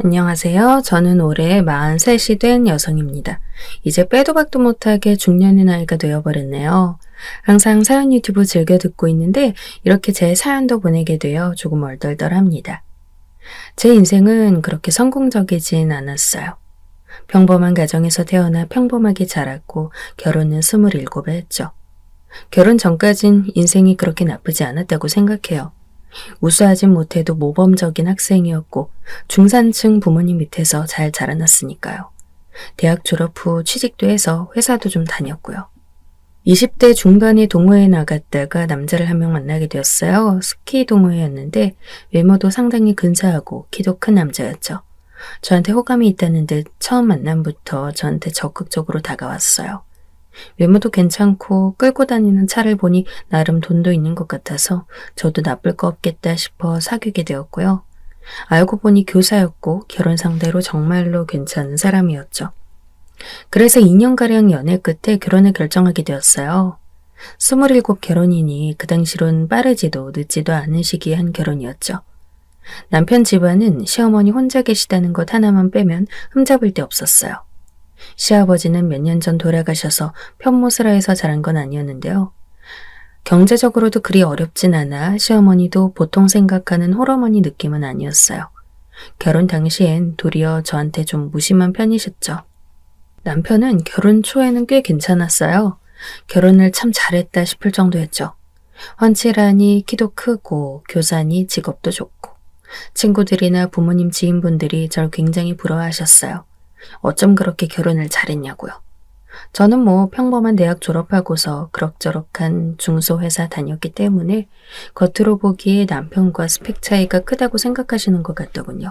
안녕하세요. 저는 올해 43이 된 여성입니다. 이제 빼도 박도 못하게 중년의 나이가 되어버렸네요. 항상 사연 유튜브 즐겨 듣고 있는데 이렇게 제 사연도 보내게 되어 조금 얼떨떨합니다. 제 인생은 그렇게 성공적이진 않았어요. 평범한 가정에서 태어나 평범하게 자랐고 결혼은 27에 했죠. 결혼 전까진 인생이 그렇게 나쁘지 않았다고 생각해요. 우수하진 못해도 모범적인 학생이었고 중산층 부모님 밑에서 잘 자라났으니까요. 대학 졸업 후 취직도 해서 회사도 좀 다녔고요. 20대 중반에 동호회에 나갔다가 남자를 한 명 만나게 되었어요. 스키 동호회였는데 외모도 상당히 근사하고 키도 큰 남자였죠. 저한테 호감이 있다는 듯 처음 만남부터 저한테 적극적으로 다가왔어요. 외모도 괜찮고 끌고 다니는 차를 보니 나름 돈도 있는 것 같아서 저도 나쁠 거 없겠다 싶어 사귀게 되었고요. 알고 보니 교사였고 결혼 상대로 정말로 괜찮은 사람이었죠. 그래서 2년가량 연애 끝에 결혼을 결정하게 되었어요. 27 결혼이니 그 당시론 빠르지도 늦지도 않은 시기에 한 결혼이었죠. 남편 집안은 시어머니 혼자 계시다는 것 하나만 빼면 흠잡을 데 없었어요. 시아버지는 몇 년 전 돌아가셔서 편모스라에서 자란 건 아니었는데요. 경제적으로도 그리 어렵진 않아 시어머니도 보통 생각하는 홀어머니 느낌은 아니었어요. 결혼 당시엔 도리어 저한테 좀 무심한 편이셨죠. 남편은 결혼 초에는 꽤 괜찮았어요. 결혼을 참 잘했다 싶을 정도였죠. 훤칠하니 키도 크고 교사니 직업도 좋고 친구들이나 부모님 지인분들이 절 굉장히 부러워하셨어요. 어쩜 그렇게 결혼을 잘했냐고요. 저는 평범한 대학 졸업하고서 그럭저럭한 중소회사 다녔기 때문에 겉으로 보기에 남편과 스펙 차이가 크다고 생각하시는 것 같더군요.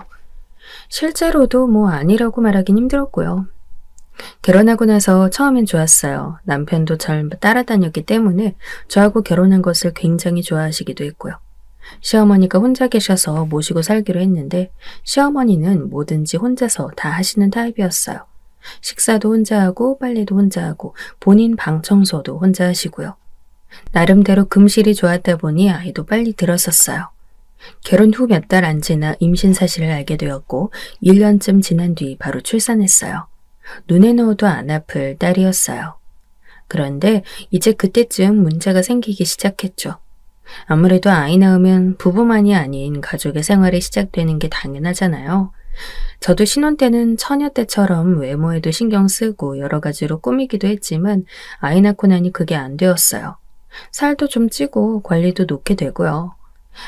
실제로도 아니라고 말하긴 힘들었고요. 결혼하고 나서 처음엔 좋았어요. 남편도 절 따라다녔기 때문에 저하고 결혼한 것을 굉장히 좋아하시기도 했고요. 시어머니가 혼자 계셔서 모시고 살기로 했는데 시어머니는 뭐든지 혼자서 다 하시는 타입이었어요. 식사도 혼자 하고 빨래도 혼자 하고 본인 방 청소도 혼자 하시고요. 나름대로 금실이 좋았다 보니 아이도 빨리 들었었어요. 결혼 후 몇 달 안 지나 임신 사실을 알게 되었고 1년쯤 지난 뒤 바로 출산했어요. 눈에 넣어도 안 아플 딸이었어요. 그런데 이제 그때쯤 문제가 생기기 시작했죠. 아무래도 아이 낳으면 부부만이 아닌 가족의 생활이 시작되는 게 당연하잖아요. 저도 신혼 때는 처녀 때처럼 외모에도 신경 쓰고 여러 가지로 꾸미기도 했지만 아이 낳고 나니 그게 안 되었어요. 살도 좀 찌고 관리도 놓게 되고요.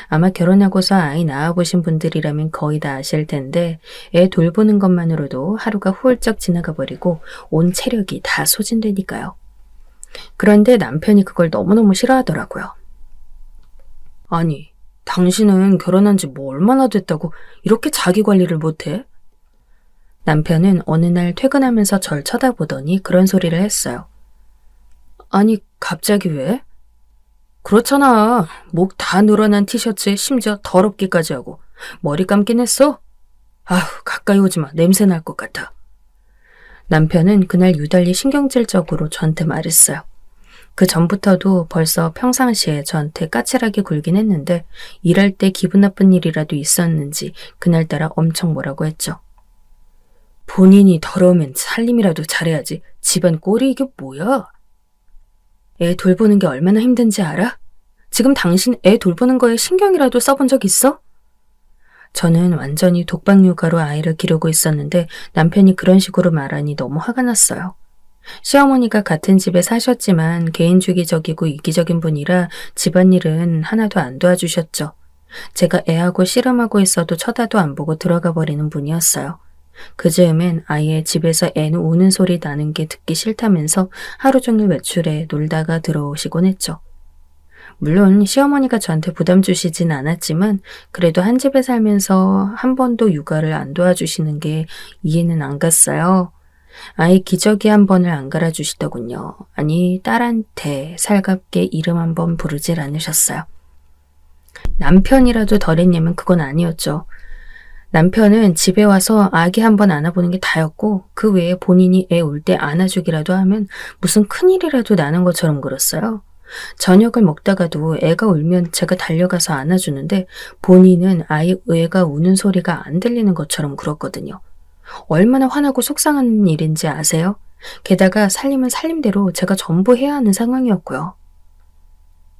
아마 결혼하고서 아이 낳아보신 분들이라면 거의 다 아실 텐데 애 돌보는 것만으로도 하루가 훌쩍 지나가 버리고 온 체력이 다 소진되니까요. 그런데 남편이 그걸 너무너무 싫어하더라고요. 아니, 당신은 결혼한 지 얼마나 됐다고 이렇게 자기 관리를 못해? 남편은 어느 날 퇴근하면서 절 쳐다보더니 그런 소리를 했어요. 아니, 갑자기 왜? 그렇잖아. 목 다 늘어난 티셔츠에 심지어 더럽기까지 하고 머리 감긴 했어? 아휴, 가까이 오지 마. 냄새 날 것 같아. 남편은 그날 유달리 신경질적으로 저한테 말했어요. 그 전부터도 벌써 평상시에 저한테 까칠하게 굴긴 했는데 일할 때 기분 나쁜 일이라도 있었는지 그날따라 엄청 뭐라고 했죠. 본인이 더러우면 살림이라도 잘해야지. 집안 꼴이 이게 뭐야? 애 돌보는 게 얼마나 힘든지 알아? 지금 당신 애 돌보는 거에 신경이라도 써본 적 있어? 저는 완전히 독박 육아로 아이를 기르고 있었는데 남편이 그런 식으로 말하니 너무 화가 났어요. 시어머니가 같은 집에 사셨지만 개인주의적이고 이기적인 분이라 집안일은 하나도 안 도와주셨죠. 제가 애하고 씨름하고 있어도 쳐다도 안 보고 들어가 버리는 분이었어요. 그 즈음엔 아예 집에서 애 우는 소리 나는 게 듣기 싫다면서 하루 종일 외출해 놀다가 들어오시곤 했죠. 물론 시어머니가 저한테 부담 주시진 않았지만 그래도 한 집에 살면서 한 번도 육아를 안 도와주시는 게 이해는 안 갔어요. 아이 기저귀 한 번을 안 갈아주시더군요. 아니, 딸한테 살갑게 이름 한 번 부르질 않으셨어요. 남편이라도 덜했냐면 그건 아니었죠. 남편은 집에 와서 아기 한 번 안아보는 게 다였고 그 외에 본인이 애 울 때 안아주기라도 하면 무슨 큰일이라도 나는 것처럼 굴었어요. 저녁을 먹다가도 애가 울면 제가 달려가서 안아주는데 본인은 애가 우는 소리가 안 들리는 것처럼 굴었거든요. 얼마나 화나고 속상한 일인지 아세요? 게다가 살림은 살림대로 제가 전부 해야 하는 상황이었고요.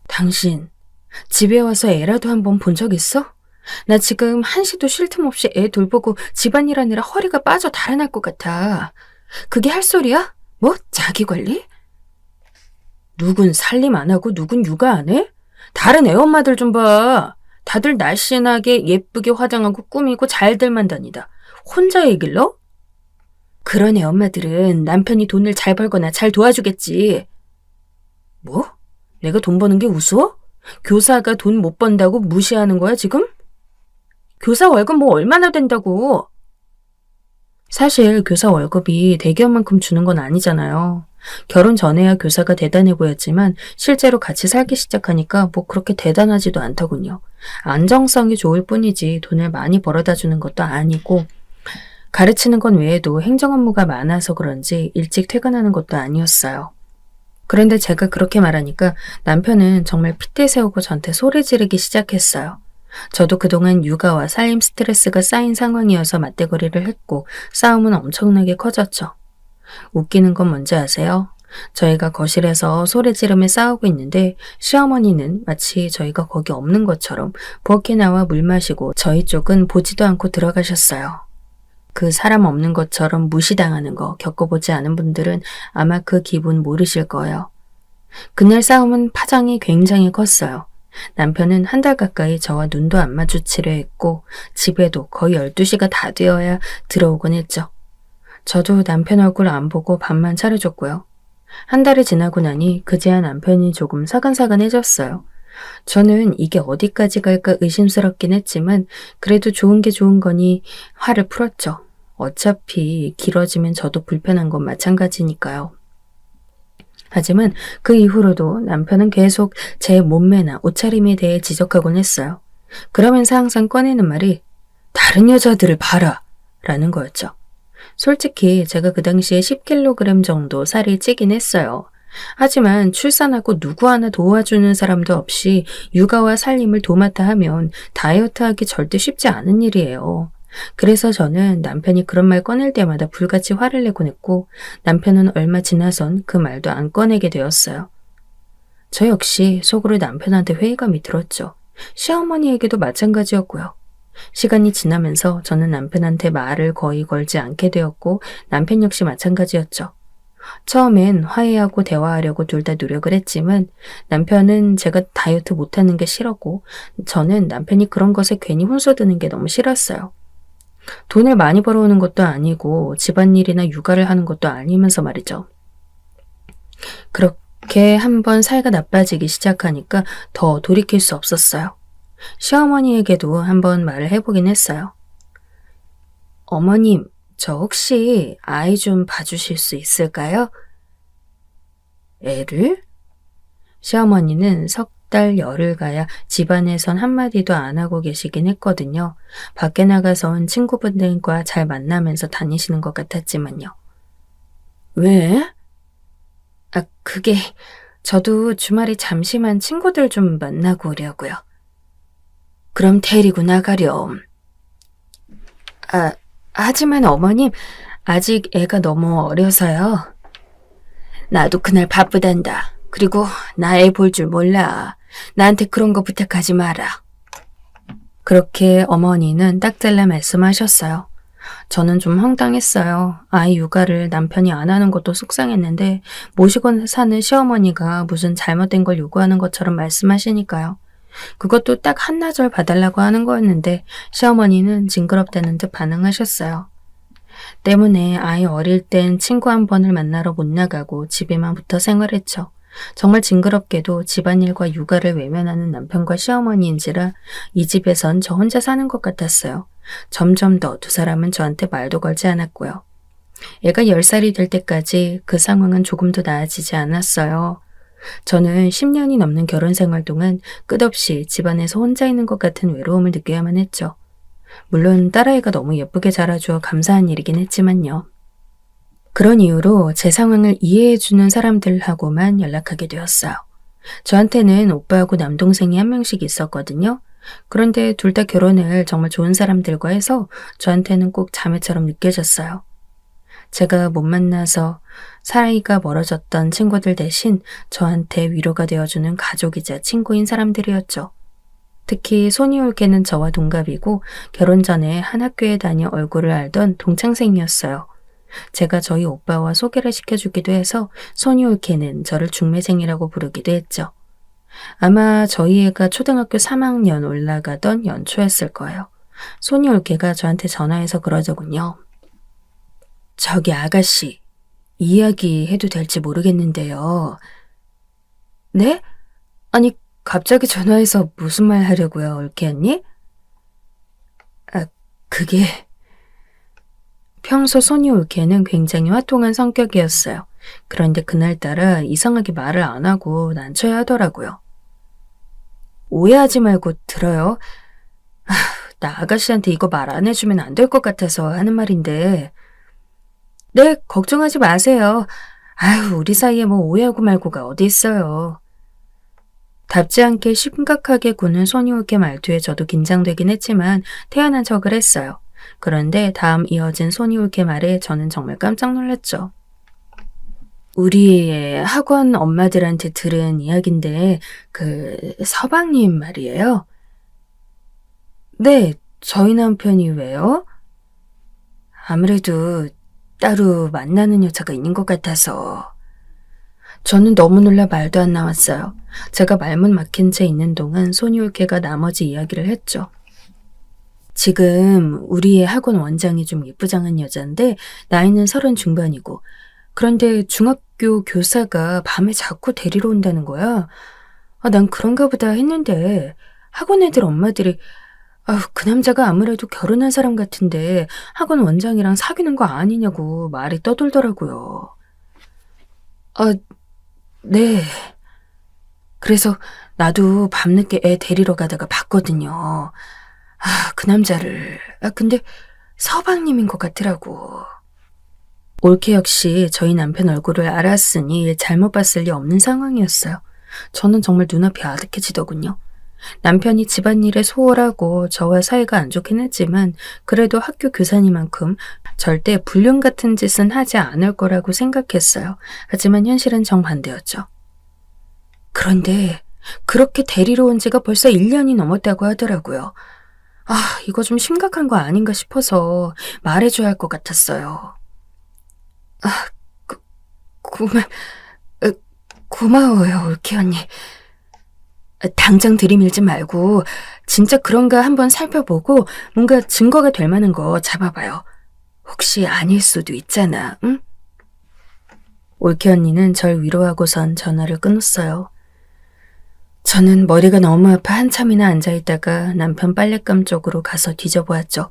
당신, 집에 와서 애라도 한번 본 적 있어? 나 지금 한시도 쉴 틈 없이 애 돌보고 집안일 하느라 허리가 빠져 달아날 것 같아. 그게 할 소리야? 뭐? 자기 관리? 누군 살림 안 하고 누군 육아 안 해? 다른 애엄마들 좀 봐. 다들 날씬하게 예쁘게 화장하고 꾸미고 잘들만 다니다. 혼자 애 길러? 그런 애엄마들은 남편이 돈을 잘 벌거나 잘 도와주겠지. 뭐? 내가 돈 버는 게 우스워? 교사가 돈 못 번다고 무시하는 거야 지금? 교사 월급 뭐 얼마나 된다고? 사실 교사 월급이 대기업만큼 주는 건 아니잖아요. 결혼 전에야 교사가 대단해 보였지만 실제로 같이 살기 시작하니까 뭐 그렇게 대단하지도 않더군요. 안정성이 좋을 뿐이지 돈을 많이 벌어다 주는 것도 아니고 가르치는 건 외에도 행정 업무가 많아서 그런지 일찍 퇴근하는 것도 아니었어요. 그런데 제가 그렇게 말하니까 남편은 정말 핏대 세우고 저한테 소리 지르기 시작했어요. 저도 그동안 육아와 살림 스트레스가 쌓인 상황이어서 맞대거리를 했고 싸움은 엄청나게 커졌죠. 웃기는 건 뭔지 아세요? 저희가 거실에서 소리 지르며 싸우고 있는데 시어머니는 마치 저희가 거기 없는 것처럼 부엌에 나와 물 마시고 저희 쪽은 보지도 않고 들어가셨어요. 그 사람 없는 것처럼 무시당하는 거 겪어보지 않은 분들은 아마 그 기분 모르실 거예요. 그날 싸움은 파장이 굉장히 컸어요. 남편은 한 달 가까이 저와 눈도 안 마주치려 했고 집에도 거의 12시가 다 되어야 들어오곤 했죠. 저도 남편 얼굴 안 보고 밥만 차려줬고요. 한 달이 지나고 나니 그제야 남편이 조금 사근사근해졌어요. 저는 이게 어디까지 갈까 의심스럽긴 했지만 그래도 좋은 게 좋은 거니 화를 풀었죠. 어차피 길어지면 저도 불편한 건 마찬가지니까요. 하지만 그 이후로도 남편은 계속 제 몸매나 옷차림에 대해 지적하곤 했어요. 그러면서 항상 꺼내는 말이 다른 여자들을 봐라 라는 거였죠. 솔직히 제가 그 당시에 10kg 정도 살이 찌긴 했어요. 하지만 출산하고 누구 하나 도와주는 사람도 없이 육아와 살림을 도맡아 하면 다이어트하기 절대 쉽지 않은 일이에요. 그래서 저는 남편이 그런 말 꺼낼 때마다 불같이 화를 내곤 했고 남편은 얼마 지나선 그 말도 안 꺼내게 되었어요. 저 역시 속으로 남편한테 회의감이 들었죠. 시어머니에게도 마찬가지였고요. 시간이 지나면서 저는 남편한테 말을 거의 걸지 않게 되었고 남편 역시 마찬가지였죠. 처음엔 화해하고 대화하려고 둘 다 노력을 했지만 남편은 제가 다이어트 못하는 게 싫었고 저는 남편이 그런 것에 괜히 혼수드는 게 너무 싫었어요. 돈을 많이 벌어오는 것도 아니고 집안일이나 육아를 하는 것도 아니면서 말이죠. 그렇게 한번 사이가 나빠지기 시작하니까 더 돌이킬 수 없었어요. 시어머니에게도 한번 말을 해보긴 했어요. 어머님, 저 혹시 아이 좀 봐주실 수 있을까요? 애를? 시어머니는 석 달 열흘 가야 집안에선 한마디도 안 하고 계시긴 했거든요. 밖에 나가선 친구분들과 잘 만나면서 다니시는 것 같았지만요. 왜? 그게 저도 주말에 잠시만 친구들 좀 만나고 오려고요. 그럼 데리고 나가렴. 하지만 어머님, 아직 애가 너무 어려서요. 나도 그날 바쁘단다. 그리고 나 애 볼 줄 몰라. 나한테 그런 거 부탁하지 마라. 그렇게 어머니는 딱 잘라 말씀하셨어요. 저는 좀 황당했어요. 아이 육아를 남편이 안 하는 것도 속상했는데 모시고 사는 시어머니가 무슨 잘못된 걸 요구하는 것처럼 말씀하시니까요. 그것도 딱 한나절 봐달라고 하는 거였는데 시어머니는 징그럽다는 듯 반응하셨어요. 때문에 아이 어릴 땐 친구 한 번을 만나러 못 나가고 집에만 붙어 생활했죠. 정말 징그럽게도 집안일과 육아를 외면하는 남편과 시어머니인지라 이 집에선 저 혼자 사는 것 같았어요. 점점 더 두 사람은 저한테 말도 걸지 않았고요. 애가 10살이 될 때까지 그 상황은 조금도 나아지지 않았어요. 저는 10년이 넘는 결혼 생활 동안 끝없이 집안에서 혼자 있는 것 같은 외로움을 느껴야만 했죠. 물론 딸아이가 너무 예쁘게 자라주어 감사한 일이긴 했지만요. 그런 이유로 제 상황을 이해해주는 사람들하고만 연락하게 되었어요. 저한테는 오빠하고 남동생이 한 명씩 있었거든요. 그런데 둘 다 결혼을 정말 좋은 사람들과 해서 저한테는 꼭 자매처럼 느껴졌어요. 제가 못 만나서 사이가 멀어졌던 친구들 대신 저한테 위로가 되어주는 가족이자 친구인 사람들이었죠. 특히 손이올케는 저와 동갑이고 결혼 전에 한 학교에 다녀 얼굴을 알던 동창생이었어요. 제가 저희 오빠와 소개를 시켜주기도 해서 손이올케는 저를 중매생이라고 부르기도 했죠. 아마 저희 애가 초등학교 3학년 올라가던 연초였을 거예요. 손이올케가 저한테 전화해서 그러더군요. 저기 아가씨, 이야기 해도 될지 모르겠는데요. 네? 아니, 갑자기 전화해서 무슨 말 하려고요, 올케 언니? 그게... 평소 손이올케는 굉장히 화통한 성격이었어요. 그런데 그날따라 이상하게 말을 안 하고 난처해 하더라고요. 오해하지 말고 들어요. 나 아가씨한테 이거 말 안 해주면 안 될 것 같아서 하는 말인데. 네, 걱정하지 마세요. 우리 사이에 뭐 오해하고 말고가 어디 있어요. 답지 않게 심각하게 구는 손이올케 말투에 저도 긴장되긴 했지만 태연한 척을 했어요. 그런데 다음 이어진 손이올케 말에 저는 정말 깜짝 놀랐죠. 우리 학원 엄마들한테 들은 이야기인데 서방님 말이에요. 네, 저희 남편이 왜요? 아무래도 따로 만나는 여자가 있는 것 같아서. 저는 너무 놀라 말도 안 나왔어요. 제가 말문 막힌 채 있는 동안 손이올케가 나머지 이야기를 했죠. 지금 우리의 학원 원장이 좀 예쁘장한 여잔데 나이는 30 중반이고 그런데 중학교 교사가 밤에 자꾸 데리러 온다는 거야. 난 그런가 보다 했는데 학원 애들 엄마들이 그 남자가 아무래도 결혼한 사람 같은데 학원 원장이랑 사귀는 거 아니냐고 말이 떠돌더라고요. 네. 그래서 나도 밤늦게 애 데리러 가다가 봤거든요. 그 남자를. 근데 서방님인 것 같더라고. 올케 역시 저희 남편 얼굴을 알았으니 잘못 봤을 리 없는 상황이었어요. 저는 정말 눈앞이 아득해지더군요. 남편이 집안일에 소홀하고 저와 사이가 안 좋긴 했지만 그래도 학교 교사니만큼 절대 불륜 같은 짓은 하지 않을 거라고 생각했어요. 하지만 현실은 정반대였죠. 그런데 그렇게 데리러 온 지가 벌써 1년이 넘었다고 하더라고요. 이거 좀 심각한 거 아닌가 싶어서 말해줘야 할 것 같았어요. 고마워요, 올케 언니. 당장 들이밀지 말고 진짜 그런가 한번 살펴보고 뭔가 증거가 될 만한 거 잡아봐요. 혹시 아닐 수도 있잖아, 응? 올케 언니는 절 위로하고선 전화를 끊었어요. 저는 머리가 너무 아파 한참이나 앉아있다가 남편 빨랫감 쪽으로 가서 뒤져보았죠.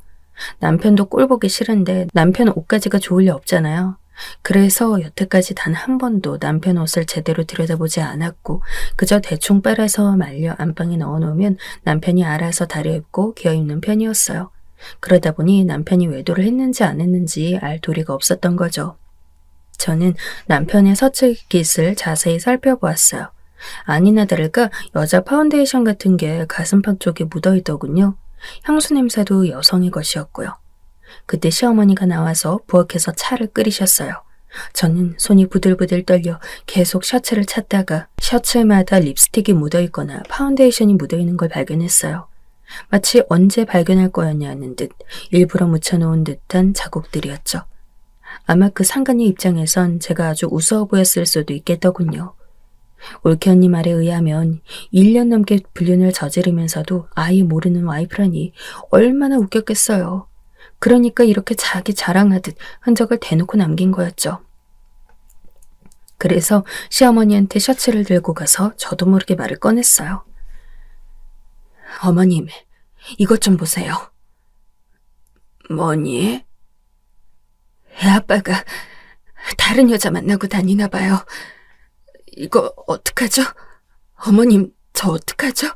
남편도 꼴 보기 싫은데 남편 옷가지가 좋을 리 없잖아요. 그래서 여태까지 단 한 번도 남편 옷을 제대로 들여다보지 않았고 그저 대충 빨아서 말려 안방에 넣어놓으면 남편이 알아서 다려입고 기어입는 편이었어요. 그러다 보니 남편이 외도를 했는지 안 했는지 알 도리가 없었던 거죠. 저는 남편의 서책깃을 자세히 살펴보았어요. 아니나 다를까 여자 파운데이션 같은 게 가슴팍 쪽에 묻어있더군요. 향수 냄새도 여성의 것이었고요. 그때 시어머니가 나와서 부엌에서 차를 끓이셨어요. 저는 손이 부들부들 떨려 계속 셔츠를 찾다가 셔츠마다 립스틱이 묻어있거나 파운데이션이 묻어있는 걸 발견했어요. 마치 언제 발견할 거였냐는 듯 일부러 묻혀놓은 듯한 자국들이었죠. 아마 그 상간녀 입장에선 제가 아주 우스워 보였을 수도 있겠더군요. 올케 언니 말에 의하면 1년 넘게 불륜을 저지르면서도 아예 모르는 와이프라니 얼마나 웃겼겠어요. 그러니까 이렇게 자기 자랑하듯 흔적을 대놓고 남긴 거였죠. 그래서 시어머니한테 셔츠를 들고 가서 저도 모르게 말을 꺼냈어요. 어머님, 이것 좀 보세요. 뭐니? 애아빠가 다른 여자 만나고 다니나 봐요. 이거 어떡하죠? 어머님, 저 어떡하죠?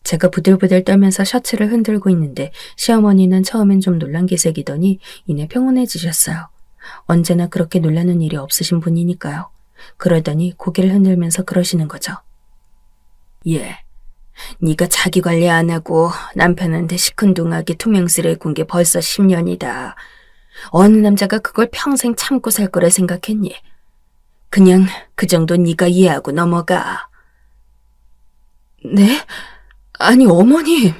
제가 부들부들 떨면서 셔츠를 흔들고 있는데 시어머니는 처음엔 좀 놀란 기색이더니 이내 평온해지셨어요. 언제나 그렇게 놀라는 일이 없으신 분이니까요. 그러더니 고개를 흔들면서 그러시는 거죠. 예, 네가 자기 관리 안 하고 남편한테 시큰둥하게 투명스레 군 게 벌써 10년이다. 어느 남자가 그걸 평생 참고 살 거라 생각했니? 그냥 그 정도 네가 이해하고 넘어가. 네? 아니 어머님.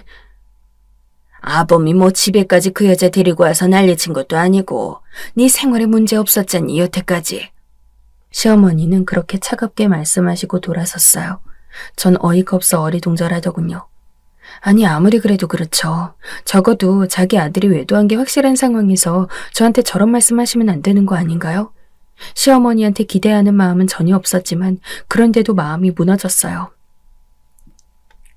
아범이 뭐 집에까지 그 여자 데리고 와서 난리친 것도 아니고 네 생활에 문제 없었잖니 여태까지. 시어머니는 그렇게 차갑게 말씀하시고 돌아섰어요. 전 어이가 없어 어리둥절하더군요. 아니 아무리 그래도 그렇죠. 적어도 자기 아들이 외도한 게 확실한 상황에서 저한테 저런 말씀하시면 안 되는 거 아닌가요? 시어머니한테 기대하는 마음은 전혀 없었지만 그런데도 마음이 무너졌어요.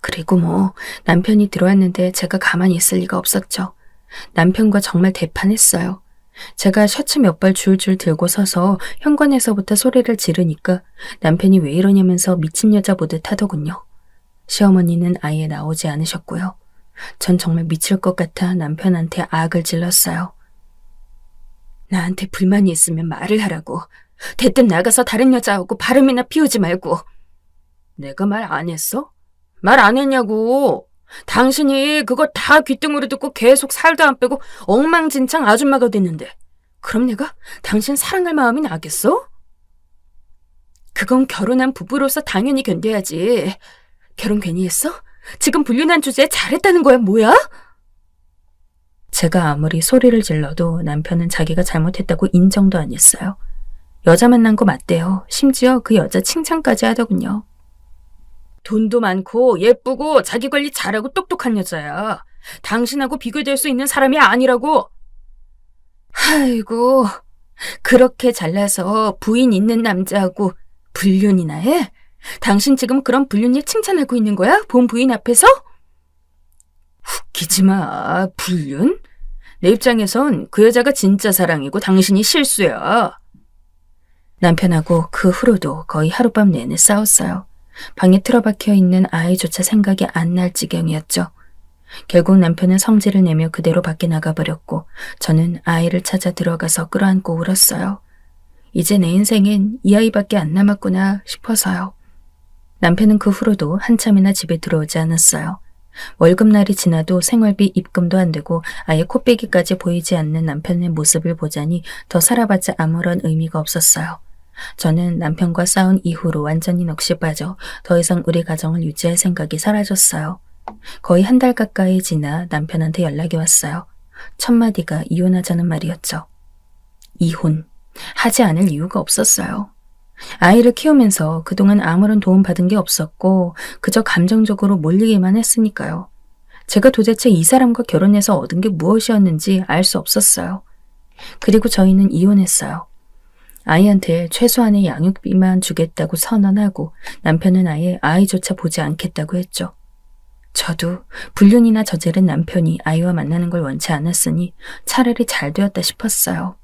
그리고 뭐 남편이 들어왔는데 제가 가만히 있을 리가 없었죠. 남편과 정말 대판했어요. 제가 셔츠 몇 벌 줄줄 들고 서서 현관에서부터 소리를 지르니까 남편이 왜 이러냐면서 미친 여자 보듯 하더군요. 시어머니는 아예 나오지 않으셨고요. 전 정말 미칠 것 같아 남편한테 악을 질렀어요. 나한테 불만이 있으면 말을 하라고. 대뜸 나가서 다른 여자하고 바람이나 피우지 말고. 내가 말 안 했어? 말 안 했냐고. 당신이 그거 다 귀등으로 듣고 계속 살도 안 빼고 엉망진창 아줌마가 됐는데 그럼 내가 당신 사랑할 마음이 나겠어? 그건 결혼한 부부로서 당연히 견뎌야지. 결혼 괜히 했어? 지금 불륜한 주제에 잘했다는 거야 뭐야? 제가 아무리 소리를 질러도 남편은 자기가 잘못했다고 인정도 안 했어요. 여자 만난 거 맞대요. 심지어 그 여자 칭찬까지 하더군요. 돈도 많고 예쁘고 자기 관리 잘하고 똑똑한 여자야. 당신하고 비교될 수 있는 사람이 아니라고. 아이고, 그렇게 잘나서 부인 있는 남자하고 불륜이나 해? 당신 지금 그런 불륜일 칭찬하고 있는 거야? 본 부인 앞에서? 웃기지 마. 불륜? 내 입장에선 그 여자가 진짜 사랑이고 당신이 실수야. 남편하고 그 후로도 거의 하룻밤 내내 싸웠어요. 방에 틀어박혀 있는 아이조차 생각이 안 날 지경이었죠. 결국 남편은 성질을 내며 그대로 밖에 나가버렸고 저는 아이를 찾아 들어가서 끌어안고 울었어요. 이제 내 인생엔 이 아이밖에 안 남았구나 싶어서요. 남편은 그 후로도 한참이나 집에 들어오지 않았어요. 월급날이 지나도 생활비 입금도 안 되고 아예 코빼기까지 보이지 않는 남편의 모습을 보자니 더 살아봤자 아무런 의미가 없었어요. 저는 남편과 싸운 이후로 완전히 넋이 빠져 더 이상 우리 가정을 유지할 생각이 사라졌어요. 거의 한 달 가까이 지나 남편한테 연락이 왔어요. 첫 마디가 이혼하자는 말이었죠. 이혼. 하지 않을 이유가 없었어요. 아이를 키우면서 그동안 아무런 도움 받은 게 없었고 그저 감정적으로 몰리기만 했으니까요. 제가 도대체 이 사람과 결혼해서 얻은 게 무엇이었는지 알 수 없었어요. 그리고 저희는 이혼했어요. 아이한테 최소한의 양육비만 주겠다고 선언하고 남편은 아예 아이조차 보지 않겠다고 했죠. 저도 불륜이나 저지른 남편이 아이와 만나는 걸 원치 않았으니 차라리 잘 되었다 싶었어요.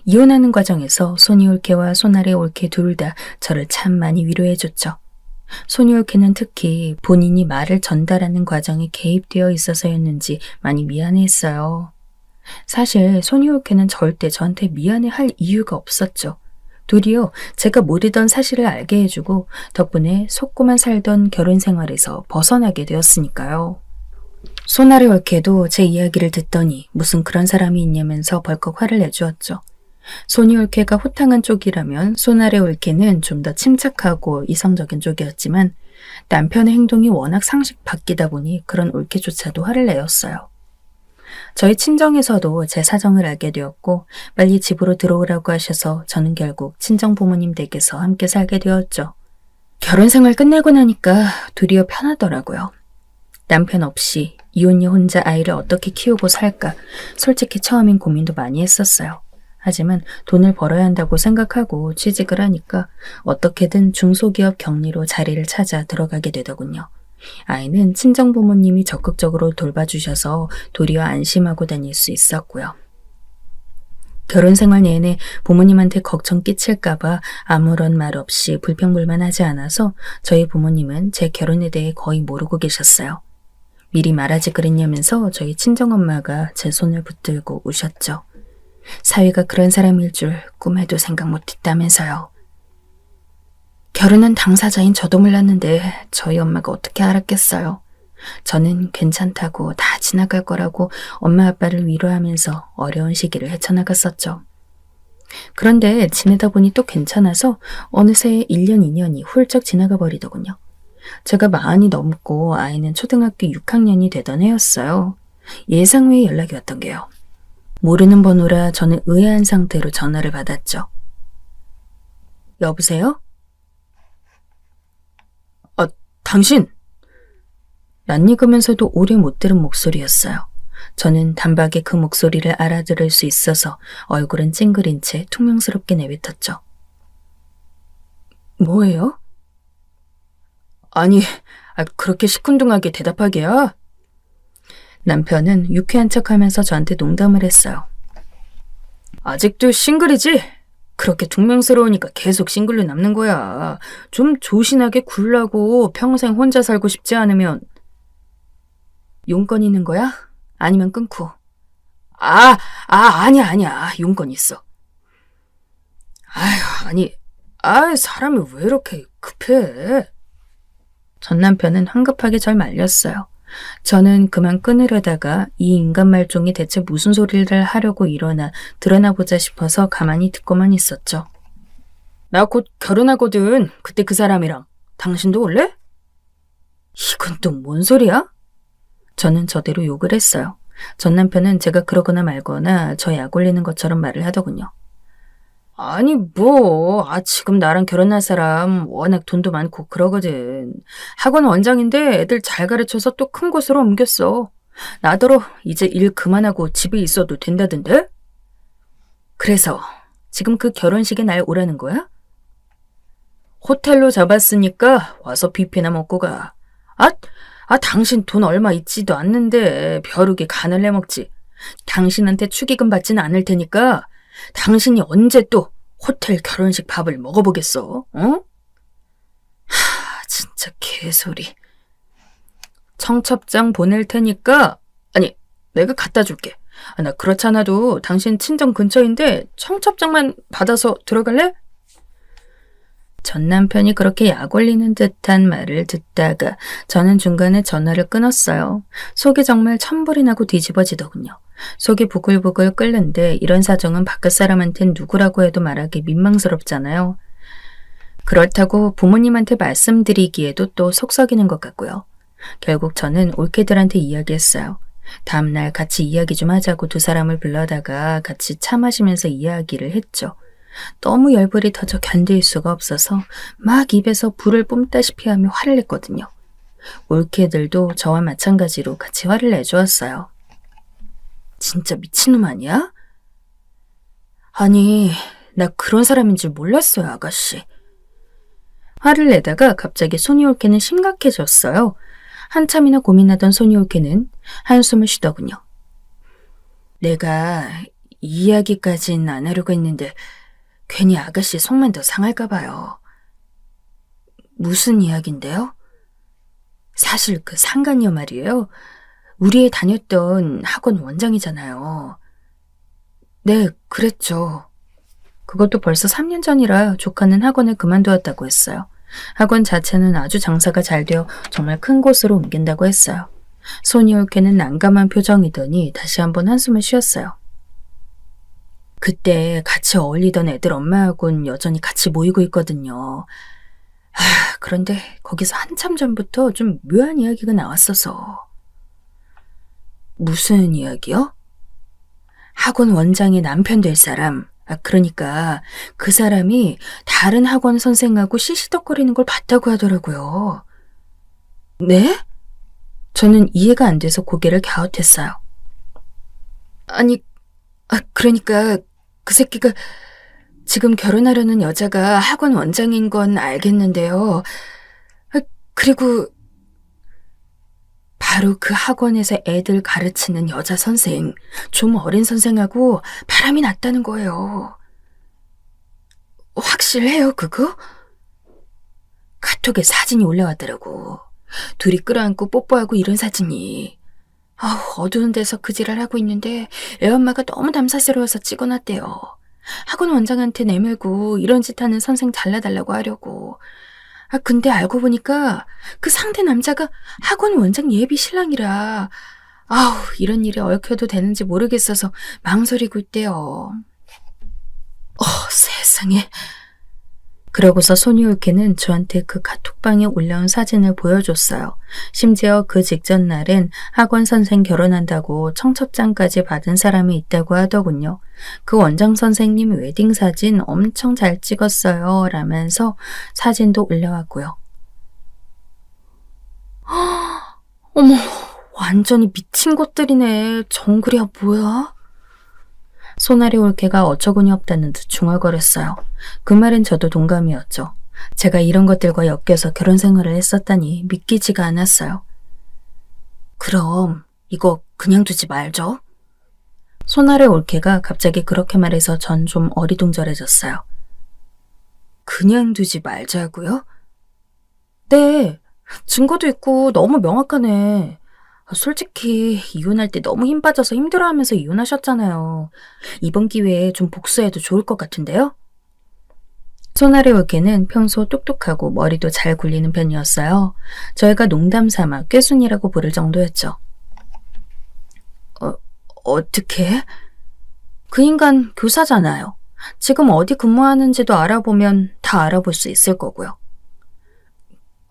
이혼하는 과정에서 손이올케와 손아래 올케 둘 다 저를 참 많이 위로해줬죠. 손이올케는 특히 본인이 말을 전달하는 과정에 개입되어 있어서였는지 많이 미안해했어요. 사실 손이올케는 절대 저한테 미안해할 이유가 없었죠. 도리어 제가 모르던 사실을 알게 해주고 덕분에 속고만 살던 결혼 생활에서 벗어나게 되었으니까요. 손아래 올케도 제 이야기를 듣더니 무슨 그런 사람이 있냐면서 벌컥 화를 내주었죠. 손이 올케가 호탕한 쪽이라면 손아래 올케는 좀 더 침착하고 이성적인 쪽이었지만 남편의 행동이 워낙 상식 밖이다 보니 그런 올케조차도 화를 내었어요. 저희 친정에서도 제 사정을 알게 되었고 빨리 집으로 들어오라고 하셔서 저는 결국 친정 부모님 댁에서 함께 살게 되었죠. 결혼 생활 끝내고 나니까 도리어 편하더라고요. 남편 없이 이혼녀 혼자 아이를 어떻게 키우고 살까 솔직히 처음엔 고민도 많이 했었어요. 하지만 돈을 벌어야 한다고 생각하고 취직을 하니까 어떻게든 중소기업 격리로 자리를 찾아 들어가게 되더군요. 아이는 친정 부모님이 적극적으로 돌봐주셔서 도리어 안심하고 다닐 수 있었고요. 결혼 생활 내내 부모님한테 걱정 끼칠까봐 아무런 말 없이 불평불만하지 않아서 저희 부모님은 제 결혼에 대해 거의 모르고 계셨어요. 미리 말하지 그랬냐면서 저희 친정엄마가 제 손을 붙들고 우셨죠. 사위가 그런 사람일 줄 꿈에도 생각 못했다면서요. 결혼한 당사자인 저도 몰랐는데 저희 엄마가 어떻게 알았겠어요. 저는 괜찮다고 다 지나갈 거라고 엄마 아빠를 위로하면서 어려운 시기를 헤쳐나갔었죠. 그런데 지내다 보니 또 괜찮아서 어느새 1년, 2년이 훌쩍 지나가 버리더군요. 제가 40이 넘고 아이는 초등학교 6학년이 되던 해였어요. 예상 외의 연락이 왔던 게요. 모르는 번호라 저는 의아한 상태로 전화를 받았죠. 여보세요? 당신! 낯익으면서도 오래 못 들은 목소리였어요. 저는 단박에 그 목소리를 알아들을 수 있어서 얼굴은 찡그린 채 퉁명스럽게 내뱉었죠. 뭐예요? 아니, 그렇게 시큰둥하게 대답하게야? 남편은 유쾌한 척하면서 저한테 농담을 했어요. 아직도 싱글이지? 그렇게 퉁명스러우니까 계속 싱글로 남는 거야. 좀 조신하게 굴라고 평생 혼자 살고 싶지 않으면. 용건 있는 거야? 아니면 끊고. 아니야. 용건 있어. 사람이 왜 이렇게 급해? 전 남편은 황급하게 절 말렸어요. 저는 그만 끊으려다가 이 인간 말종이 대체 무슨 소리를 하려고 일어나 드러나보자 싶어서 가만히 듣고만 있었죠. 나 곧 결혼하거든. 그때 그 사람이랑. 당신도 올래? 이건 또 뭔 소리야? 저는 저대로 욕을 했어요. 전 남편은 제가 그러거나 말거나 저 약 올리는 것처럼 말을 하더군요. 아니 지금 나랑 결혼할 사람 워낙 돈도 많고 그러거든. 학원 원장인데 애들 잘 가르쳐서 또 큰 곳으로 옮겼어. 나더러 이제 일 그만하고 집에 있어도 된다던데? 그래서 지금 그 결혼식에 날 오라는 거야? 호텔로 잡았으니까 와서 뷔페나 먹고 가. 당신 돈 얼마 있지도 않는데 벼룩이 간을 내먹지. 당신한테 축의금 받지는 않을 테니까 당신이 언제 또 호텔 결혼식 밥을 먹어보겠어? 어? 진짜 개소리. 청첩장 보낼 테니까 내가 갖다 줄게. 나 그렇잖아도 당신 친정 근처인데 청첩장만 받아서 들어갈래? 전 남편이 그렇게 약 올리는 듯한 말을 듣다가 저는 중간에 전화를 끊었어요. 속이 정말 천불이 나고 뒤집어지더군요. 속이 부글부글 끓는데 이런 사정은 바깥 사람한텐 누구라고 해도 말하기 민망스럽잖아요. 그렇다고 부모님한테 말씀드리기에도 또 속썩이는 것 같고요. 결국 저는 올케들한테 이야기했어요. 다음날 같이 이야기 좀 하자고 두 사람을 불러다가 같이 차 마시면서 이야기를 했죠. 너무 열불이 터져 견딜 수가 없어서 막 입에서 불을 뿜다시피 하며 화를 냈거든요. 올케들도 저와 마찬가지로 같이 화를 내주었어요. 진짜 미친놈 아니야? 아니, 나 그런 사람인 줄 몰랐어요, 아가씨. 화를 내다가 갑자기 소니올케는 심각해졌어요. 한참이나 고민하던 소니올케는 한숨을 쉬더군요. 내가 이 이야기까진 안 하려고 했는데 괜히 아가씨 속만 더 상할까 봐요. 무슨 이야기인데요? 사실 그 상간녀 말이에요. 우리 애 다녔던 학원 원장이잖아요. 네, 그랬죠. 그것도 벌써 3년 전이라 조카는 학원을 그만두었다고 했어요. 학원 자체는 아주 장사가 잘 되어 정말 큰 곳으로 옮긴다고 했어요. 소니올케는 난감한 표정이더니 다시 한번 한숨을 쉬었어요. 그때 같이 어울리던 애들 엄마하고는 여전히 같이 모이고 있거든요. 그런데 거기서 한참 전부터 좀 묘한 이야기가 나왔어서. 무슨 이야기요? 학원 원장의 남편 될 사람, 그러니까 그 사람이 다른 학원 선생하고 시시덕거리는 걸 봤다고 하더라고요. 네? 저는 이해가 안 돼서 고개를 갸웃했어요. 그러니까 그 새끼가 지금 결혼하려는 여자가 학원 원장인 건 알겠는데요. 그리고 바로 그 학원에서 애들 가르치는 여자 선생, 좀 어린 선생하고 바람이 났다는 거예요. 확실해요, 그거? 카톡에 사진이 올라왔더라고. 둘이 끌어안고 뽀뽀하고 이런 사진이. 어두운 데서 그 지랄 하고 있는데 애엄마가 너무 남사스러워서 찍어놨대요. 학원 원장한테 내밀고 이런 짓 하는 선생 잘라달라고 하려고. 근데 알고 보니까 그 상대 남자가 학원 원장 예비 신랑이라 이런 일에 얽혀도 되는지 모르겠어서 망설이고 있대요. 세상에. 그러고서 소니올케는 저한테 그 카톡방에 올라온 사진을 보여줬어요. 심지어 그 직전 날엔 학원 선생 결혼한다고 청첩장까지 받은 사람이 있다고 하더군요. 그 원장 선생님 웨딩 사진 엄청 잘 찍었어요 라면서 사진도 올려왔고요. 어머, 완전히 미친 것들이네. 정글이야 뭐야? 소나리 올케가 어처구니 없다는 듯 중얼거렸어요. 그 말엔 저도 동감이었죠. 제가 이런 것들과 엮여서 결혼 생활을 했었다니 믿기지가 않았어요. 그럼 이거 그냥 두지 말죠. 소나리 올케가 갑자기 그렇게 말해서 전 좀 어리둥절해졌어요. 그냥 두지 말자고요? 네, 증거도 있고 너무 명확하네. 솔직히 이혼할 때 너무 힘 빠져서 힘들어하면서 이혼하셨잖아요. 이번 기회에 좀 복수해도 좋을 것 같은데요? 소나리 올케는 평소 똑똑하고 머리도 잘 굴리는 편이었어요. 저희가 농담 삼아 꾀순이라고 부를 정도였죠. 어떻게? 그 인간 교사잖아요. 지금 어디 근무하는지도 알아보면 다 알아볼 수 있을 거고요.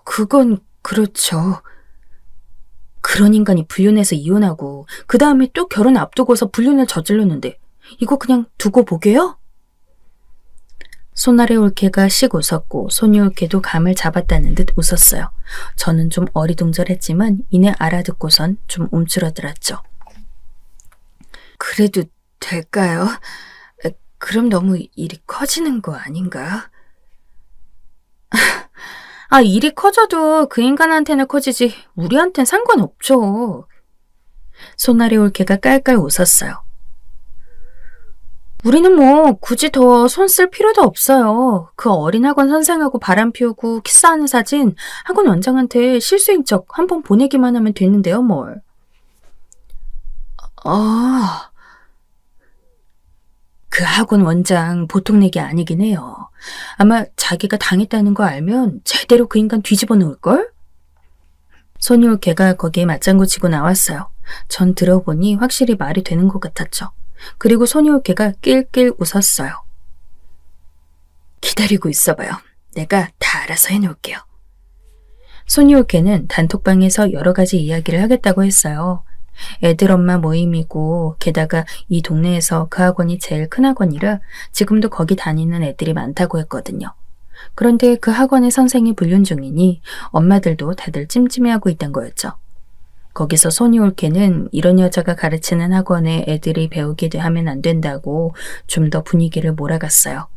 그건 그렇죠. 그런 인간이 불륜해서 이혼하고 그 다음에 또 결혼 앞두고서 불륜을 저질렀는데 이거 그냥 두고 보게요? 소나리 올케가 씩 웃었고 소니 올케도 감을 잡았다는 듯 웃었어요. 저는 좀 어리둥절했지만 이내 알아듣고선 좀 움츠러들었죠. 그래도 될까요? 그럼 너무 일이 커지는 거 아닌가? 일이 커져도 그 인간한테는 커지지 우리한텐 상관없죠. 소나리 올케가 깔깔 웃었어요. 우리는 뭐 굳이 더 손 쓸 필요도 없어요. 그 어린 학원 선생하고 바람 피우고 키스하는 사진 학원 원장한테 실수인 척 한 번 보내기만 하면 되는데요, 뭘. 그 학원 원장 보통 내기 아니긴 해요. 아마 자기가 당했다는 거 알면 제대로 그 인간 뒤집어 놓을걸? 소니올케가 거기에 맞장구 치고 나왔어요. 전 들어보니 확실히 말이 되는 것 같았죠. 그리고 소니올케가 낄낄 웃었어요. 기다리고 있어봐요. 내가 다 알아서 해놓을게요. 소니올케는 단톡방에서 여러 가지 이야기를 하겠다고 했어요. 애들 엄마 모임이고 게다가 이 동네에서 그 학원이 제일 큰 학원이라 지금도 거기 다니는 애들이 많다고 했거든요. 그런데 그 학원의 선생이 불륜 중이니 엄마들도 다들 찜찜해하고 있던 거였죠. 거기서 소니올케는 이런 여자가 가르치는 학원에 애들이 배우게 하면 안 된다고 좀 더 분위기를 몰아갔어요.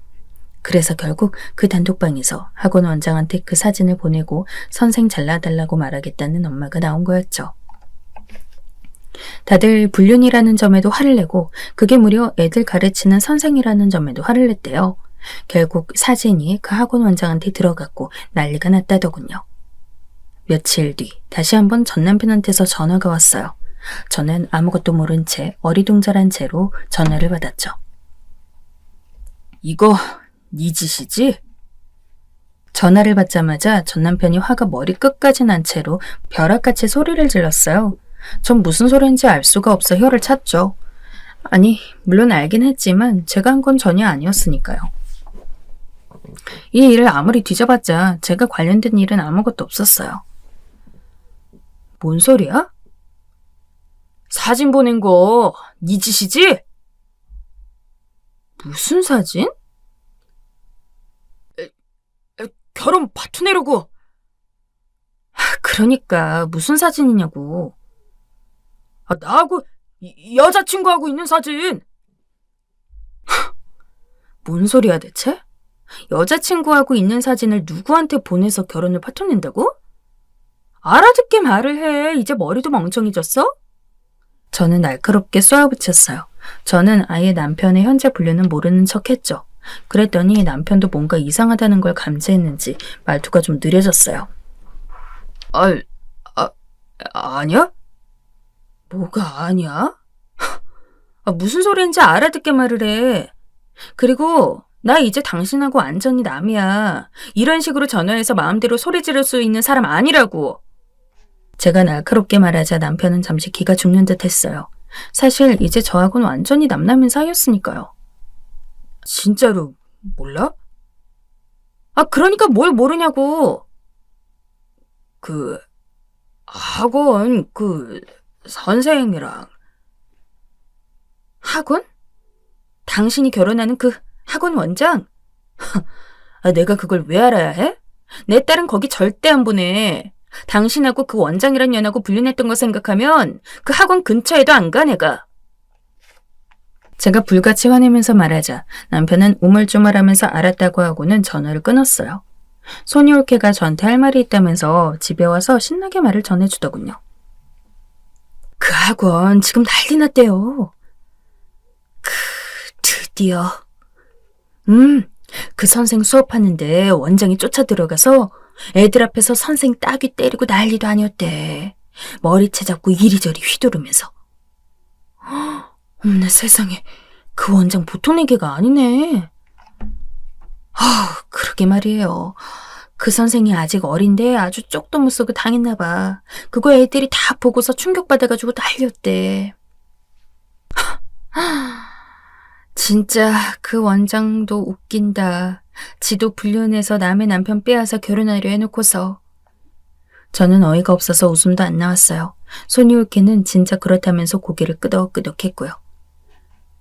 그래서 결국 그 단톡방에서 학원 원장한테 그 사진을 보내고 선생 잘라달라고 말하겠다는 엄마가 나온 거였죠. 다들 불륜이라는 점에도 화를 내고 그게 무려 애들 가르치는 선생이라는 점에도 화를 냈대요. 결국 사진이 그 학원 원장한테 들어갔고 난리가 났다더군요. 며칠 뒤 다시 한번 전 남편한테서 전화가 왔어요. 저는 아무것도 모른 채 어리둥절한 채로 전화를 받았죠. 이거 네 짓이지? 전화를 받자마자 전 남편이 화가 머리 끝까지 난 채로 벼락같이 소리를 질렀어요. 전 무슨 소리인지 알 수가 없어 혀를 찼죠. 아니, 물론 알긴 했지만 제가 한 건 전혀 아니었으니까요. 이 일을 아무리 뒤져봤자 제가 관련된 일은 아무것도 없었어요. 뭔 소리야? 사진 보낸 거 네 짓이지? 무슨 사진? 결혼 파토내려고. 그러니까 무슨 사진이냐고. 나하고 여자친구하고 있는 사진. 뭔 소리야 대체? 여자친구하고 있는 사진을 누구한테 보내서 결혼을 파토낸다고? 알아듣게 말을 해. 이제 머리도 멍청해졌어? 저는 날카롭게 쏘아붙였어요. 저는 아예 남편의 현재 불륜은 모르는 척했죠. 그랬더니 남편도 뭔가 이상하다는 걸 감지했는지 말투가 좀 느려졌어요. 아니야? 뭐가 아니야? 무슨 소리인지 알아듣게 말을 해. 그리고 나 이제 당신하고 완전히 남이야. 이런 식으로 전화해서 마음대로 소리 지를 수 있는 사람 아니라고. 제가 날카롭게 말하자 남편은 잠시 기가 죽는 듯 했어요. 사실 이제 저하고는 완전히 남남인 사이였으니까요. 진짜로 몰라? 그러니까 뭘 모르냐고. 학원 선생이랑. 학원? 당신이 결혼하는 그 학원 원장? 내가 그걸 왜 알아야 해? 내 딸은 거기 절대 안 보내. 당신하고 그 원장이란 년하고 불륜했던 거 생각하면 그 학원 근처에도 안 가, 내가. 제가 불같이 화내면서 말하자 남편은 우물쭈물하면서 알았다고 하고는 전화를 끊었어요. 손이 올케가 저한테 할 말이 있다면서 집에 와서 신나게 말을 전해주더군요. 그 학원 지금 난리 났대요. 드디어. 그 선생 수업하는데 원장이 쫓아 들어가서 애들 앞에서 선생 따귀 때리고 난리도 아니었대. 머리채 잡고 이리저리 휘두르면서. 어머나 세상에, 그 원장 보통 애기가 아니네. 그러게 말이에요. 그 선생이 아직 어린데 아주 쪽도 못 쏘고 당했나 봐. 그거 애들이 다 보고서 충격받아가지고 난리였대. 진짜 그 원장도 웃긴다. 지도 불륜해서 남의 남편 빼앗아 결혼하려 해놓고서. 저는 어이가 없어서 웃음도 안 나왔어요. 손이 올케는 진짜 그렇다면서 고개를 끄덕끄덕했고요.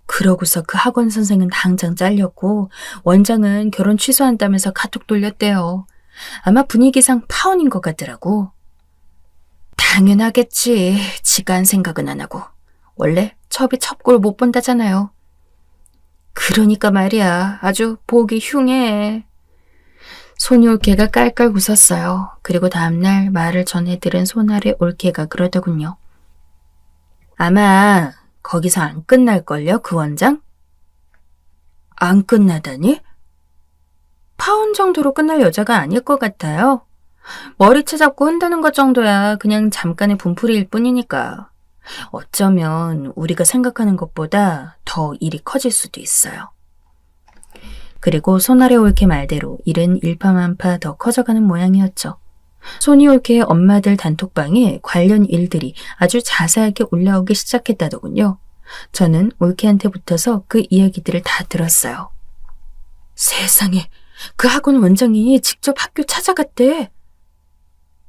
그러고서 그 학원 선생은 당장 잘렸고 원장은 결혼 취소한다면서 카톡 돌렸대요. 아마 분위기상 파혼인 것 같더라고. 당연하겠지. 지가 한 생각은 안 하고. 원래 첩이 첩골 못 본다잖아요. 그러니까 말이야. 아주 보기 흉해. 손이 올케가 깔깔 웃었어요. 그리고 다음날 말을 전해 들은 손아래 올케가 그러더군요. 아마 거기서 안 끝날걸요, 그 원장? 안 끝나다니? 파혼 정도로 끝날 여자가 아닐 것 같아요. 머리채 잡고 흔드는 것 정도야 그냥 잠깐의 분풀이일 뿐이니까. 어쩌면 우리가 생각하는 것보다 더 일이 커질 수도 있어요. 그리고 손아래 올케 말대로 일은 일파만파 더 커져가는 모양이었죠. 손이 올케의 엄마들 단톡방에 관련 일들이 아주 자세하게 올라오기 시작했다더군요. 저는 올케한테 붙어서 그 이야기들을 다 들었어요. 세상에, 그 학원 원장이 직접 학교 찾아갔대.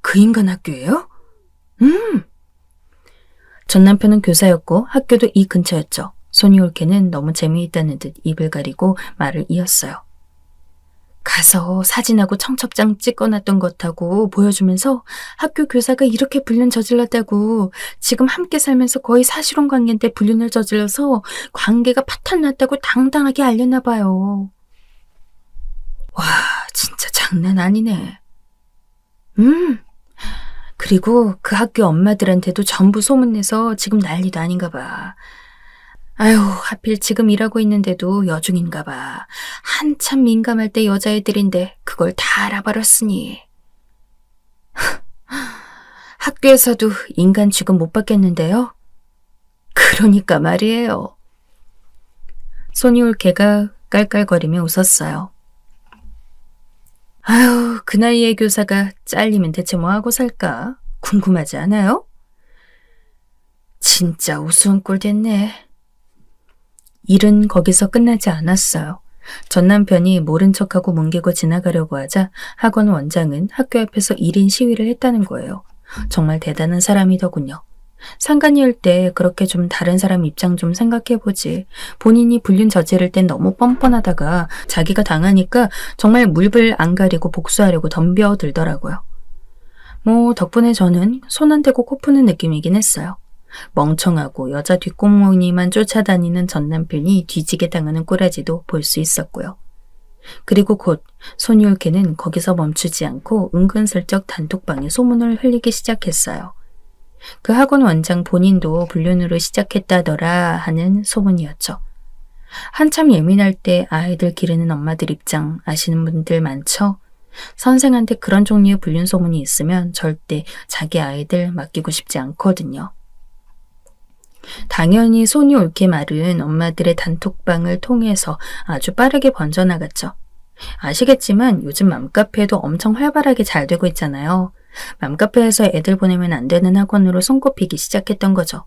그 인간 학교예요? 전 남편은 교사였고 학교도 이 근처였죠. 손이 올케는 너무 재미있다는 듯 입을 가리고 말을 이었어요. 가서 사진하고 청첩장 찍어놨던 것하고 보여주면서 학교 교사가 이렇게 불륜 저질렀다고, 지금 함께 살면서 거의 사실혼 관계인데 불륜을 저질러서 관계가 파탄났다고 당당하게 알렸나 봐요. 와, 진짜 장난 아니네. 그리고 그 학교 엄마들한테도 전부 소문내서 지금 난리도 아닌가 봐. 아유, 하필 지금 일하고 있는데도 여중인가 봐. 한참 민감할 때 여자애들인데 그걸 다 알아버렸으니. 학교에서도 인간 취급 못 받겠는데요? 그러니까 말이에요. 손이 올케가 깔깔거리며 웃었어요. 아유, 그 나이에 교사가 잘리면 대체 뭐하고 살까? 궁금하지 않아요? 진짜 우스운 꼴 됐네. 일은 거기서 끝나지 않았어요. 전 남편이 모른 척하고 뭉개고 지나가려고 하자 학원 원장은 학교 앞에서 1인 시위를 했다는 거예요. 정말 대단한 사람이더군요. 상간이일 때 그렇게 좀 다른 사람 입장 좀 생각해보지. 본인이 불륜 저지를 땐 너무 뻔뻔하다가 자기가 당하니까 정말 물불 안 가리고 복수하려고 덤벼들더라고요. 덕분에 저는 손 안 대고 코 푸는 느낌이긴 했어요. 멍청하고 여자 뒷공무니만 쫓아다니는 전 남편이 뒤지게 당하는 꼬라지도 볼 수 있었고요. 그리고 곧 손이 올케는 거기서 멈추지 않고 은근슬쩍 단톡방에 소문을 흘리기 시작했어요. 그 학원 원장 본인도 불륜으로 시작했다더라 하는 소문이었죠. 한참 예민할 때 아이들 기르는 엄마들 입장 아시는 분들 많죠? 선생한테 그런 종류의 불륜 소문이 있으면 절대 자기 아이들 맡기고 싶지 않거든요. 당연히 손이 옳게 말은 엄마들의 단톡방을 통해서 아주 빠르게 번져나갔죠. 아시겠지만 요즘 맘카페도 엄청 활발하게 잘 되고 있잖아요. 맘카페에서 애들 보내면 안 되는 학원으로 손꼽히기 시작했던 거죠.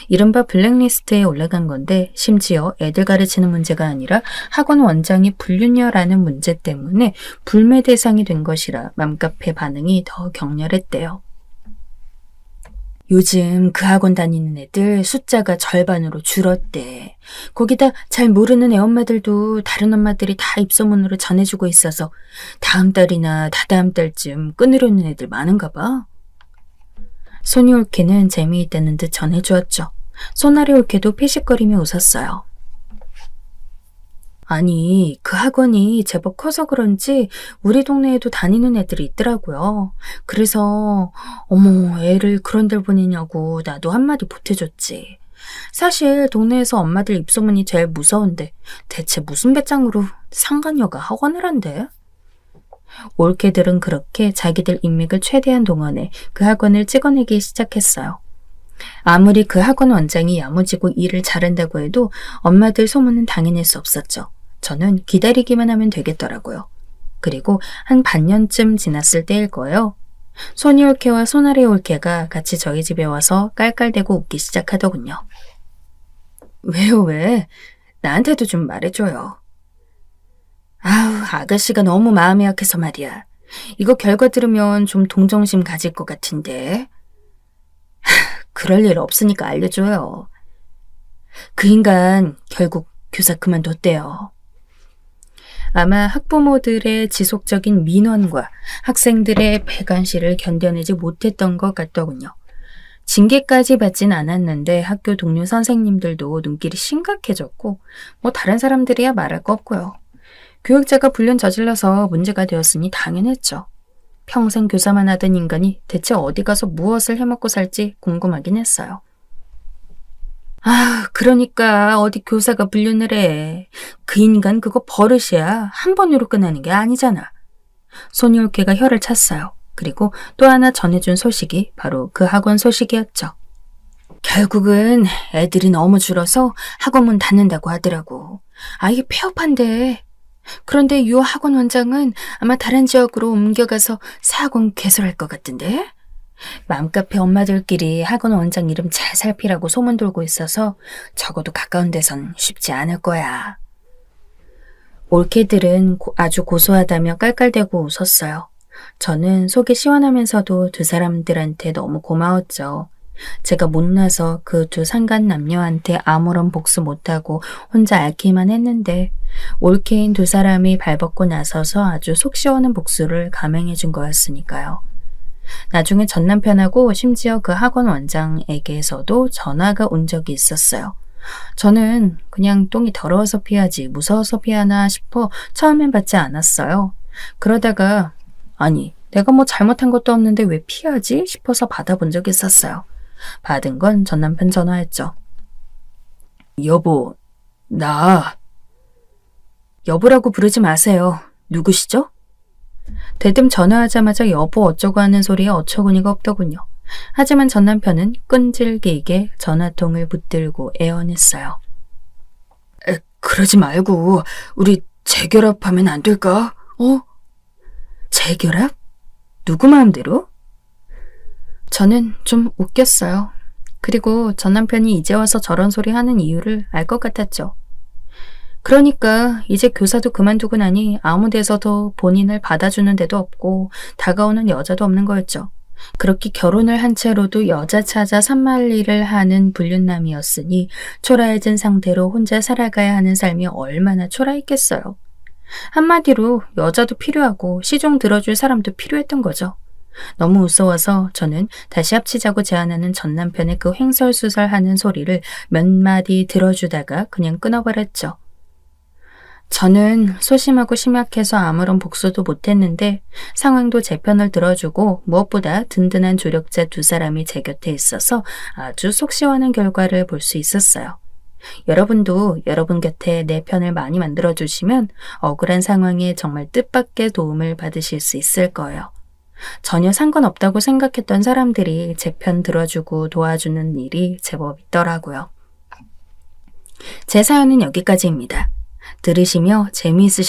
이른바 블랙리스트에 올라간 건데 심지어 애들 가르치는 문제가 아니라 학원 원장이 불륜녀라는 문제 때문에 불매 대상이 된 것이라 맘카페 반응이 더 격렬했대요. 요즘 그 학원 다니는 애들 숫자가 절반으로 줄었대. 거기다 잘 모르는 애 엄마들도 다른 엄마들이 다 입소문으로 전해주고 있어서 다음 달이나 다다음 달쯤 끊으려는 애들 많은가 봐. 손이 옳게는 재미있다는 듯 전해주었죠. 손아래 옳게도 피식거리며 웃었어요. 아니, 그 학원이 제법 커서 그런지 우리 동네에도 다니는 애들이 있더라고요. 그래서 어머, 애를 그런 데 보내냐고 나도 한마디 보태줬지. 사실 동네에서 엄마들 입소문이 제일 무서운데 대체 무슨 배짱으로 상간녀가 학원을 한대? 옳게들은 그렇게 자기들 인맥을 최대한 동원해 그 학원을 찍어내기 시작했어요. 아무리 그 학원 원장이 야무지고 일을 잘한다고 해도 엄마들 소문은 당해낼 수 없었죠. 저는 기다리기만 하면 되겠더라고요. 그리고 한 반년쯤 지났을 때일 거예요. 손이 옳게와 손아래 옳게가 같이 저희 집에 와서 깔깔대고 웃기 시작하더군요. 왜요, 왜? 나한테도 좀 말해줘요. 아우, 아가씨가 너무 마음이 약해서 말이야. 이거 결과 들으면 좀 동정심 가질 것 같은데. 그럴 일 없으니까 알려줘요. 그 인간 결국 교사 그만뒀대요. 아마 학부모들의 지속적인 민원과 학생들의 배관실을 견뎌내지 못했던 것 같더군요. 징계까지 받진 않았는데 학교 동료 선생님들도 눈길이 심각해졌고 다른 사람들이야 말할 거 없고요. 교육자가 불륜 저질러서 문제가 되었으니 당연했죠. 평생 교사만 하던 인간이 대체 어디 가서 무엇을 해먹고 살지 궁금하긴 했어요. 아, 그러니까 어디 교사가 불륜을 해. 그 인간 그거 버릇이야. 한 번으로 끝나는 게 아니잖아. 손이 옳게가 혀를 찼어요. 그리고 또 하나 전해준 소식이 바로 그 학원 소식이었죠. 결국은 애들이 너무 줄어서 학원 문 닫는다고 하더라고. 아, 이게 폐업한데. 그런데 유 학원 원장은 아마 다른 지역으로 옮겨가서 새 학원 개설할 것 같던데? 맘카페 엄마들끼리 학원 원장 이름 잘 살피라고 소문 돌고 있어서 적어도 가까운 데선 쉽지 않을 거야. 옳게들은 아주 고소하다며 깔깔대고 웃었어요. 저는 속이 시원하면서도 두 사람들한테 너무 고마웠죠. 제가 못나서 그 두 상간 남녀한테 아무런 복수 못하고 혼자 앓기만 했는데 옳게인 두 사람이 발벗고 나서서 아주 속 시원한 복수를 감행해 준 거였으니까요. 나중에 전 남편하고 심지어 그 학원 원장에게서도 전화가 온 적이 있었어요. 저는 그냥 똥이 더러워서 피하지 무서워서 피하나 싶어 처음엔 받지 않았어요. 그러다가 아니 내가 뭐 잘못한 것도 없는데 왜 피하지 싶어서 받아본 적이 있었어요. 받은 건 전 남편 전화였죠. 여보, 나... 여보라고 부르지 마세요. 누구시죠? 대뜸 전화하자마자 여보 어쩌고 하는 소리에 어처구니가 없더군요. 하지만 전 남편은 끈질기게 전화통을 붙들고 애원했어요. 그러지 말고 우리 재결합하면 안 될까? 재결합? 누구 마음대로? 저는 좀 웃겼어요. 그리고 전 남편이 이제 와서 저런 소리 하는 이유를 알 것 같았죠. 그러니까 이제 교사도 그만두고 나니 아무 데서도 본인을 받아주는 데도 없고 다가오는 여자도 없는 거였죠. 그렇게 결혼을 한 채로도 여자 찾아 산말리를 하는 불륜남이었으니 초라해진 상태로 혼자 살아가야 하는 삶이 얼마나 초라했겠어요. 한마디로 여자도 필요하고 시중 들어줄 사람도 필요했던 거죠. 너무 무서워서 저는 다시 합치자고 제안하는 전 남편의 그 횡설수설하는 소리를 몇 마디 들어주다가 그냥 끊어버렸죠. 저는 소심하고 심약해서 아무런 복수도 못했는데 상황도 제 편을 들어주고 무엇보다 든든한 조력자 두 사람이 제 곁에 있어서 아주 속 시원한 결과를 볼 수 있었어요. 여러분도 여러분 곁에 내 편을 많이 만들어주시면 억울한 상황에 정말 뜻밖의 도움을 받으실 수 있을 거예요. 전혀 상관없다고 생각했던 사람들이 제 편 들어주고 도와주는 일이 제법 있더라고요. 제 사연은 여기까지입니다. 들으시며 재미있으셨